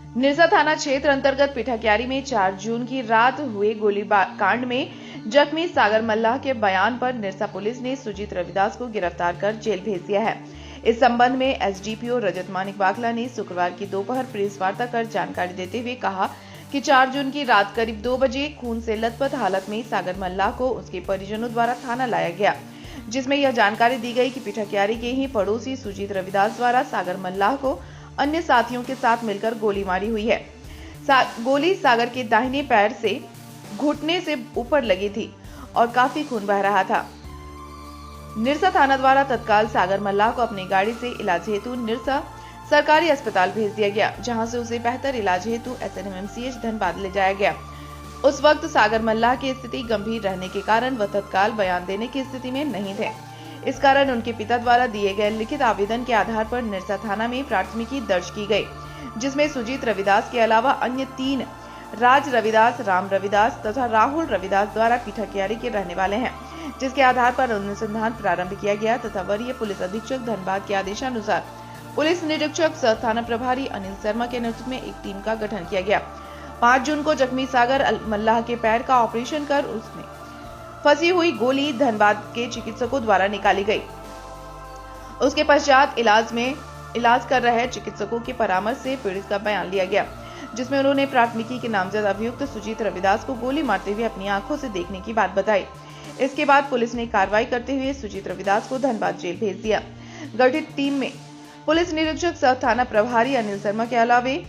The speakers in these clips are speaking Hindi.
निरसा थाना क्षेत्र अंतर्गत पिठाक्यारी में 4 जून की रात हुए गोलीकांड में जख्मी सागर मल्लाह के बयान पर निरसा पुलिस ने सुजीत रविदास को गिरफ्तार कर जेल भेज दिया है। इस संबंध में एसडीपीओ रजत मानिक बाकला ने शुक्रवार की दोपहर प्रेस वार्ता कर जानकारी देते हुए कहा कि 4 जून की रात करीब 2 बजे खून से लथपथ हालत में सागर मल्लाह को उसके परिजनों द्वारा थाना लाया गया, जिसमें यह जानकारी दी गई कि पिठाक्यारी के ही पड़ोसी सुजीत रविदास द्वारा सागर मल्लाह को अन्य साथियों के साथ मिलकर गोली मारी हुई है। गोली सागर के दाहिने पैर से घुटने से ऊपर लगी थी और काफी खून बह रहा था। निरसा थाना द्वारा तत्काल सागर मल्लाह को अपनी गाड़ी से इलाज हेतु निरसा सरकारी अस्पताल भेज दिया गया, जहां से उसे बेहतर इलाज हेतु SNMMCH धनबाद ले जाया गया। उस वक्त सागर मल्लाह की स्थिति गंभीर रहने के कारण वह तत्काल बयान देने की स्थिति में नहीं थे। इस कारण उनके पिता द्वारा दिए गए लिखित आवेदन के आधार पर निरसा थाना में प्राथमिकी दर्ज की गई, जिसमें सुजीत रविदास के अलावा अन्य 3 राज रविदास, राम रविदास तथा राहुल रविदास द्वारा पिठाक्यारी के रहने वाले हैं, जिसके आधार पर अनुसंधान प्रारंभ किया गया तथा वरीय पुलिस अधीक्षक धनबाद के आदेशानुसार पुलिस निरीक्षक सह थाना प्रभारी अनिल शर्मा के नेतृत्व में एक टीम का गठन किया गया। 5 जून को जख्मी सागर मल्लाह के पैर का ऑपरेशन कर उसमें फंसी हुई गोली धनबाद के चिकित्सकों द्वारा निकाली गई। उसके पश्चात इलाज कर रहे चिकित्सकों के परामर्श से पीड़ित का बयान लिया गया, जिसमें उन्होंने प्राथमिकी के नामजद अभियुक्त सुजीत रविदास को गोली मारते हुए अपनी आंखों से देखने की बात बताई। इसके बाद पुलिस ने कार्रवाई करते हुए सुजीत रविदास को धनबाद जेल भेज दिया। गठित टीम में पुलिस निरीक्षक सह थाना प्रभारी अनिल शर्मा के अलावे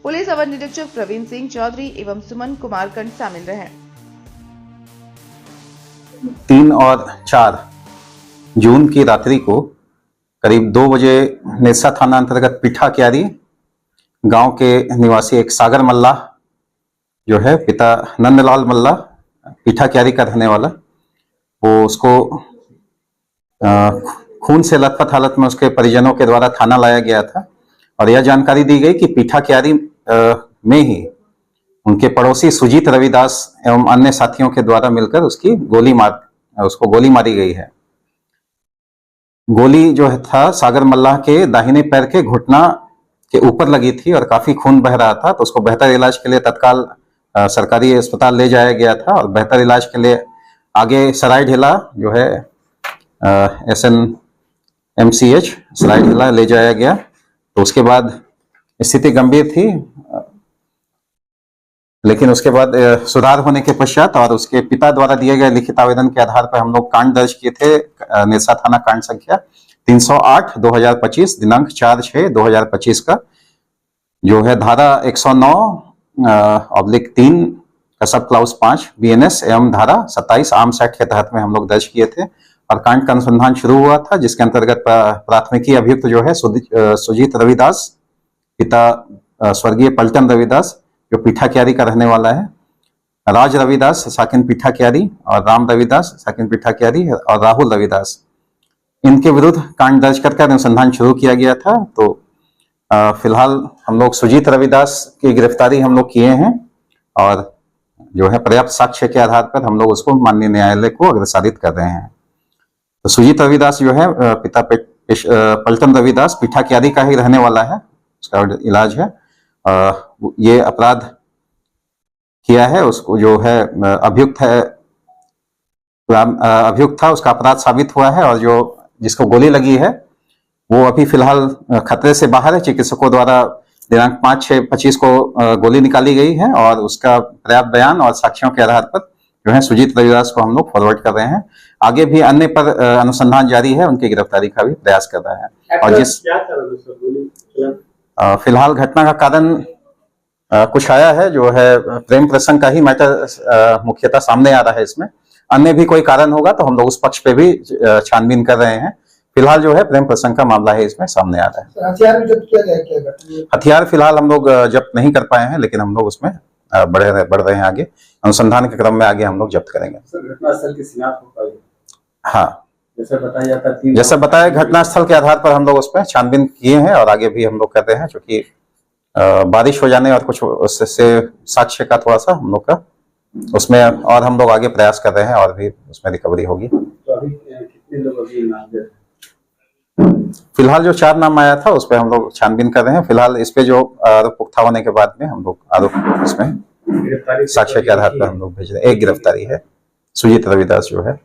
पुलिस अवर निरीक्षक प्रवीण सिंह चौधरी एवं सुमन कुमार कंठ शामिल रहे। 3 और 4 जून की रात्रि को करीब 2 बजे निरसा थाना अंतर्गत पिठाक्यारी गांव के निवासी एक सागर मल्लाह जो है, पिता नंदलाल मल्लाह पिठाक्यारी का रहने वाला, वो उसको खून से लथपथ हालत में उसके परिजनों के द्वारा थाना लाया गया था और यह जानकारी दी गई कि पिठाक्यारी में ही उनके पड़ोसी सुजीत रविदास एवं अन्य साथियों के द्वारा मिलकर उसको गोली मारी गई है। गोली जो था सागर मल्लाह के दाहिने पैर के घुटना के ऊपर लगी थी और काफी खून बह रहा था, तो उसको बेहतर इलाज के लिए तत्काल सरकारी अस्पताल ले जाया गया था और बेहतर इलाज के लिए आगे सरायढेला जो है SNMCH सरायढेला ले जाया गया। तो उसके बाद स्थिति गंभीर थी, लेकिन उसके बाद सुधार होने के पश्चात और उसके पिता द्वारा दिए गए लिखित आवेदन के आधार पर हम लोग कांड दर्ज किए थे। निरसा थाना कांड संख्या 308/2025 दिनांक 4/6/2025 का जो है धारा 109/3 का सब क्लाउज 5 BNS एवं धारा 27 आर्म्स एक्ट के तहत में हम लोग दर्ज किए थे और कांड का अनुसंधान शुरू हुआ था, जिसके अंतर्गत प्राथमिकी अभियुक्त जो है सुजीत रविदास, पिता स्वर्गीय पलटन रविदास जो पिठाक्यारी का रहने वाला है, राज रविदास साकिन पिठाक्यारी और राम रविदास साकिन पिठाक्यारी और राहुल रविदास, इनके विरुद्ध कांड दर्ज कर अनुसंधान शुरू किया गया था। तो फिलहाल हम लोग सुजीत रविदास की गिरफ्तारी हम लोग किए हैं और जो है पर्याप्त साक्ष्य के आधार पर हम लोग उसको माननीय न्यायालय को अग्रसारित कर रहे हैं। तो सुजीत रविदास जो है पिता पलटन रविदास पिठाक्यारी का ही रहने वाला है, उसका इलाज है। ये अपराध किया है, उसको जो है अभियुक्त था, उसका अपराध साबित हुआ है और जो जिसको गोली लगी है वो अभी फिलहाल खतरे से बाहर है। चिकित्सकों द्वारा दिनांक 5/6/25 को गोली निकाली गई है और उसका पर्याप्त बयान और साक्ष्यों के आधार पर जो है सुजीत रविदास को हम लोग फॉरवर्ड कर रहे हैं। आगे भी अन्य पर अनुसंधान जारी है, उनकी गिरफ्तारी का भी प्रयास कर रहा है। और जिस फिलहाल घटना का कारण कुछ आया है जो है प्रेम प्रसंग का ही मैटर मुख्यतः सामने आ रहा है। इसमें अन्य भी कोई कारण होगा तो हम लोग उस पक्ष पे भी छानबीन कर रहे हैं। फिलहाल जो है प्रेम प्रसंग का मामला है, इसमें सामने आ रहा है। हथियार भी जब्त किया गया क्या? हथियार फिलहाल हम लोग जब्त नहीं कर पाए हैं, लेकिन हम लोग उसमें बढ़ रहे हैं आगे, अनुसंधान के क्रम में आगे हम लोग जब्त करेंगे। घटनास्थल की शिनाख्त हो पाई? हाँ, जैसा बताया घटनास्थल के आधार पर हम लोग उसमें छानबीन किए हैं और आगे भी हम लोग कर रहे हैं, क्योंकि बारिश हो जाने और कुछ उससे साक्ष्य का थोड़ा सा हम लोग का उसमें और हम लोग आगे प्रयास कर रहे हैं और भी उसमें रिकवरी होगी। तो अभी कितने लोग अभी फिलहाल जो 4 नाम आया था उस पर हम लोग छानबीन कर रहे हैं। फिलहाल इस पे जो आरोप पुख्ता होने के बाद में हम लोग आरोप इसमें गिरफ्तारी साक्ष्य के आधार पर हम लोग भेज रहे हैं। एक गिरफ्तारी है, सुजीत रविदास जो है